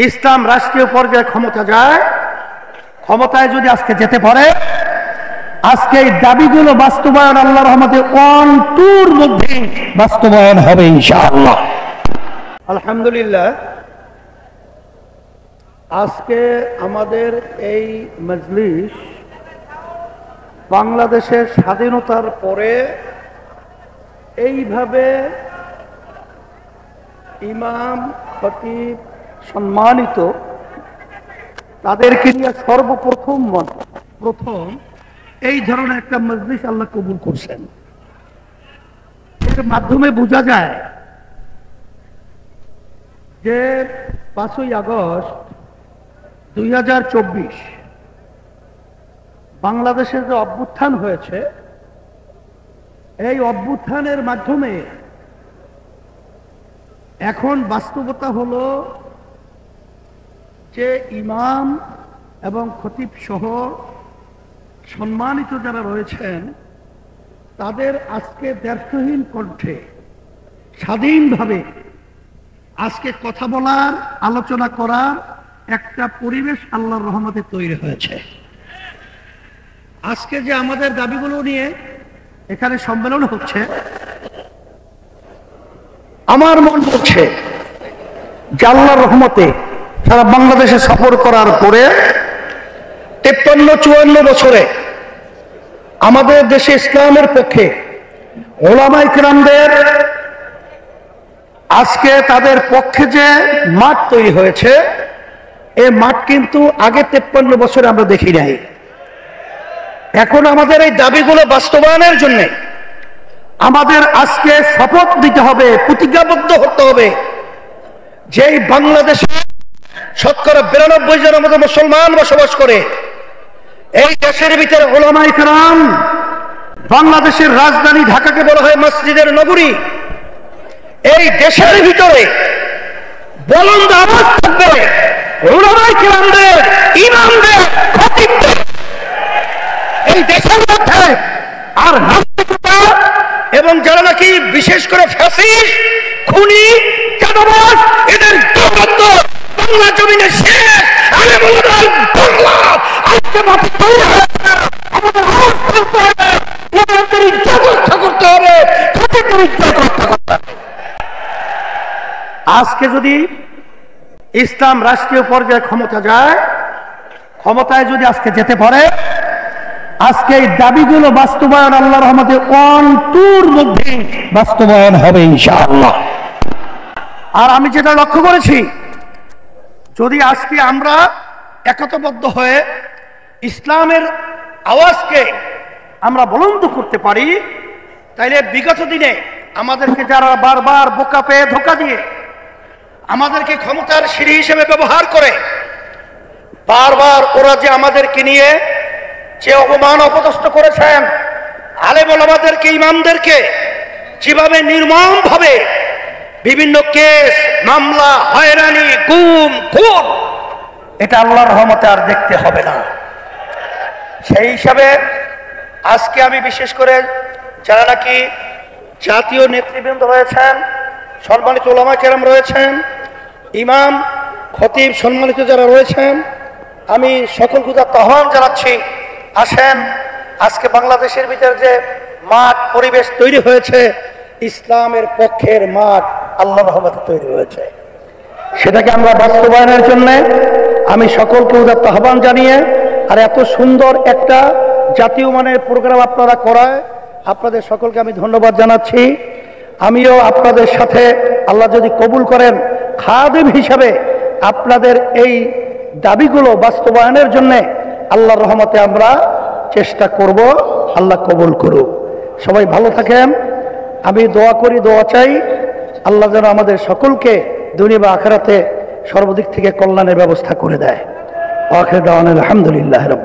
ইসলাম রাষ্ট্রীয় পর্যায়ে ক্ষমতা যায়, ক্ষমতায় যদি আজকে যেতে পারে, আজকে এই দাবিগুলো বাস্তবায়ন আল্লাহর রহমতে 1-2 মধ্যে বাস্তবায়ন হবে ইনশাআল্লাহ। আলহামদুলিল্লাহ, আজকে আমাদের এই মজলিস বাংলাদেশের স্বাধীনতার পরে এইভাবে ইমাম, খতিব সম্মানিত তাদেরকে নিয়ে সর্বপ্রথম এই ধরনের একটা মজলিস আল্লাহ কবুল করছেন। এর মাধ্যমে বোঝা যায় যে 5ই আগস্ট 2024 বাংলাদেশের যে অভ্যুত্থান হয়েছে, এই অভ্যুত্থানের মাধ্যমে এখন বাস্তবতা হলো যে ইমাম এবং খতিব সহ সম্মানিত যারা রয়েছেন তাদের আজকে দ্ব্যর্থহীন কণ্ঠে স্বাধীনভাবে আজকে কথা বলার, আলোচনা করার একটা পরিবেশ আল্লাহর রহমতে তৈরি হয়েছে। আজকে যে আমাদের দাবিগুলো নিয়ে এখানে সম্মেলন হচ্ছে, আমার মন বলছে যে আল্লাহর রহমতে সারা বাংলাদেশে সফর করার পরে 53-54 বছরে আমাদের দেশে ইসলামের পক্ষে ওলামায়ে কেরামদের আজকে তাদের পক্ষে যে মাঠ তৈরি হয়েছে, এই মাঠ কিন্তু আগে 53 বছরে আমরা দেখি নাই। এখন আমাদের এই দাবিগুলো বাস্তবায়নের জন্য আমাদের আজকে শপথ দিতে হবে, প্রতিজ্ঞাবদ্ধ হতে হবে যে বাংলাদেশে শতকরা 92 জন আমাদের মুসলমান বসবাস করে। এই দেশের ভিতরে ওলামায়ে কেরাম, বাংলাদেশের রাজধানী ঢাকাকে বলা হয় মসজিদের নগরী। এই দেশের ভিতরে বুলন্দ আওয়াজ থাকবে ওলামায়ে কেরামদের, ইমামদের, খতিবদের। এই দেশের মধ্যে আর নাস্তিকতা এবং যারা নাকি বিশেষ করে ফ্যাসিস্ট, খুনি, চাঁদাবাজ, এদের দৌরাত্ম্য বাংলা জমিনে শেষ। আমি বললাম বাংলা আজকে মাটি তৈরি হয়েছে, আমাদের আওয়াজ তুলতে হবে, ইমামদের ইজ্জত রক্ষা করতে হবে, খতিবদের ইজ্জত রক্ষা করতে হবে। আজকে যদি ইসলাম রাষ্ট্রীয় পর্যায়ে ক্ষমতা যায়, ক্ষমতায় যদি আজকে যেতে পারে, আজকে এই দাবিগুলো বাস্তবায়ন আল্লাহর রহমতে 1-2 মধ্যে বাস্তবায়ন হবে ইনশাআল্লাহ। আর আমি যেটা লক্ষ্য করেছি, যদি আজকে আমরা একতাবদ্ধ হয়ে ইসলামের আওয়াজকে আমরা বুলন্দ করতে পারি, তাইলে বিগত দিনে আমাদেরকে যারা বারবার বোকা পেয়ে ধোঁকা দিয়ে আমাদেরকে ক্ষমতার সিঁড়ি হিসেবে ব্যবহার করে, বারবার ওরা যে আমাদেরকে নিয়ে যে অপমান অপদস্থ করেছেন, আলেম ওলামাদেরকে, ইমামদেরকে যেভাবে নির্মম ভাবে বিভিন্ন কেস, মামলা, হয়রানি, গুম, খুন, এটা আল্লাহর রহমতে আর দেখতে হবে না। সেই হিসাবে আজকে আমি বিশেষ করে যারা নাকি জাতীয় নেতৃবৃন্দ রয়েছেন, সম্মানিত ওলামায়ে কেরাম রয়েছেন, ইমাম, খতিব সম্মানিত যারা রয়েছেন, আমি সকলকে আহ্বান জানাচ্ছি, আসেন আজকে বাংলাদেশের ভিতরে যে মাঠ পরিবেশ তৈরি হয়েছে, ইসলামের পক্ষের মাঠ আল্লাহর রহমতে তৈরি হয়েছে, সেটাকে আমরা বাস্তবায়নের জন্য আমি সকলকে উদাত্ত আহ্বান জানিয়ে, আর এত সুন্দর একটা জাতীয় মানের প্রোগ্রাম আপনারা করায় আপনাদের সকলকে আমি ধন্যবাদ জানাচ্ছি। আমিও আপনাদের সাথে আল্লাহ যদি কবুল করেন খাদেম হিসাবে আপনাদের এই দাবিগুলো বাস্তবায়নের জন্য আল্লাহর রহমতে আমরা চেষ্টা করব। আল্লাহ কবুল করুক। সবাই ভালো থাকেন। আমি দোয়া করি, দোয়া চাই আল্লাহ যেন আমাদের সকলকে দুনিয়া বা আখিরাতে সর্বদিক থেকে কল্যাণের ব্যবস্থা করে দেয়। আখির দাওয়ানা আলহামদুলিল্লাহ।